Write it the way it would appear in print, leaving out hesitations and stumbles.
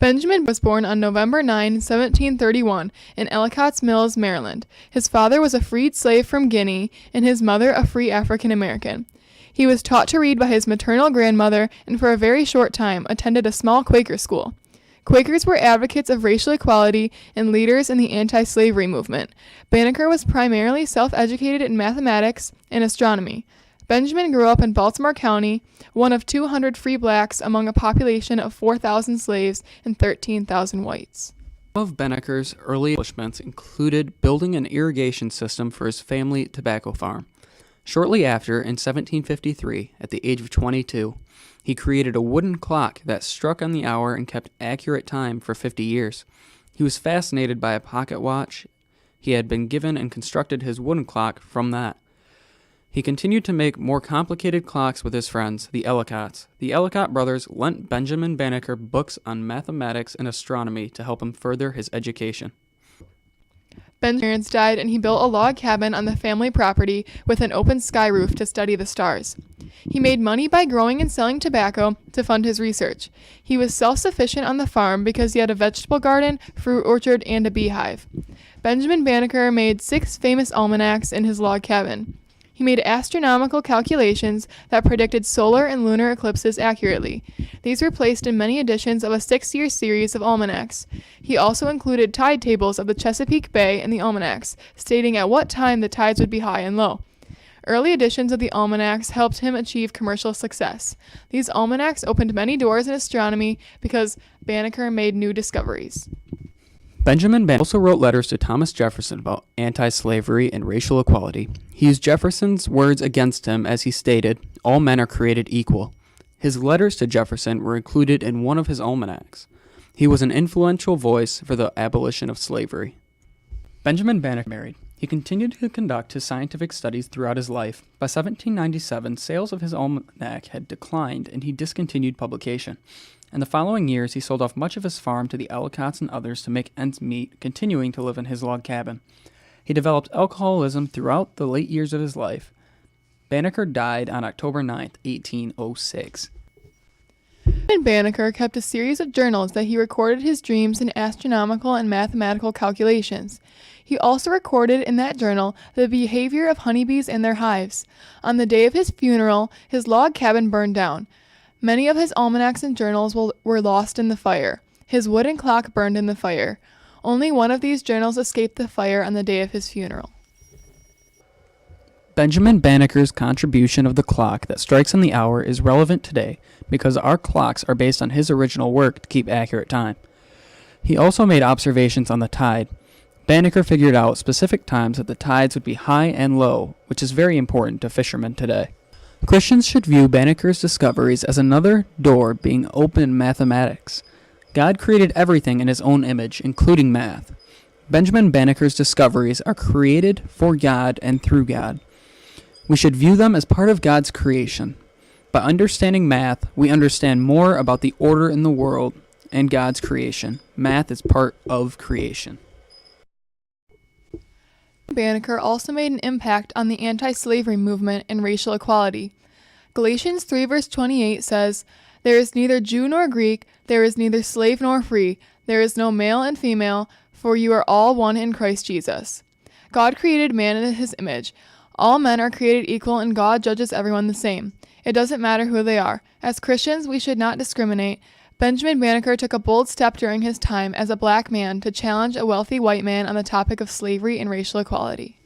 Benjamin was born on November 9, 1731, in Ellicott's Mills, Maryland. His father was a freed slave from Guinea, and his mother a free African American. He was taught to read by his maternal grandmother and for a very short time attended a small Quaker school. Quakers were advocates of racial equality and leaders in the anti-slavery movement. Banneker was primarily self-educated in mathematics and astronomy. Benjamin grew up in Baltimore County, one of 200 free blacks among a population of 4,000 slaves and 13,000 whites. Some of Banneker's early accomplishments included building an irrigation system for his family tobacco farm. Shortly after, in 1753, at the age of 22, he created a wooden clock that struck on the hour and kept accurate time for 50 years. He was fascinated by a pocket watch he had been given and constructed his wooden clock from that. He continued to make more complicated clocks with his friends, the Ellicotts. The Ellicott brothers lent Benjamin Banneker books on mathematics and astronomy to help him further his education. Ben's parents died and he built a log cabin on the family property with an open sky roof to study the stars. He made money by growing and selling tobacco to fund his research. He was self-sufficient on the farm because he had a vegetable garden, fruit orchard, and a beehive. Benjamin Banneker made 6 famous almanacs in his log cabin. He made astronomical calculations that predicted solar and lunar eclipses accurately. These were placed in many editions of a 6-year series of almanacs. He also included tide tables of the Chesapeake Bay in the almanacs, stating at what time the tides would be high and low. Early editions of the almanacs helped him achieve commercial success. These almanacs opened many doors in astronomy because Banneker made new discoveries. Benjamin Banneker also wrote letters to Thomas Jefferson about anti-slavery and racial equality. He used Jefferson's words against him as he stated, "All men are created equal." His letters to Jefferson were included in one of his almanacs. He was an influential voice for the abolition of slavery. Benjamin Banneker married. He continued to conduct his scientific studies throughout his life. By 1797, sales of his almanac had declined and he discontinued publication. In the following years, he sold off much of his farm to the Ellicotts and others to make ends meet, continuing to live in his log cabin. He developed alcoholism throughout the late years of his life. Banneker died on October 9, 1806. Banneker kept a series of journals that he recorded his dreams and astronomical and mathematical calculations. He also recorded in that journal the behavior of honeybees and their hives. On the day of his funeral, his log cabin burned down. Many of his almanacs and journals were lost in the fire. His wooden clock burned in the fire. Only one of these journals escaped the fire on the day of his funeral. Benjamin Banneker's contribution of the clock that strikes on the hour is relevant today because our clocks are based on his original work to keep accurate time. He also made observations on the tide. Banneker figured out specific times that the tides would be high and low, which is very important to fishermen today. Christians should view Banneker's discoveries as another door being opened in mathematics. God created everything in his own image, including math. Benjamin Banneker's discoveries are created for God and through God. We should view them as part of God's creation. By understanding math, we understand more about the order in the world and God's creation. Math is part of creation. Banneker also made an impact on the anti-slavery movement and racial equality. Galatians 3 verse 28 says, "There is neither Jew nor Greek, there is neither slave nor free, there is no male and female, for you are all one in Christ Jesus." God created man in his image. All men are created equal and God judges everyone the same. It doesn't matter who they are. As Christians, we should not discriminate. Benjamin Banneker took a bold step during his time as a black man to challenge a wealthy white man on the topic of slavery and racial equality.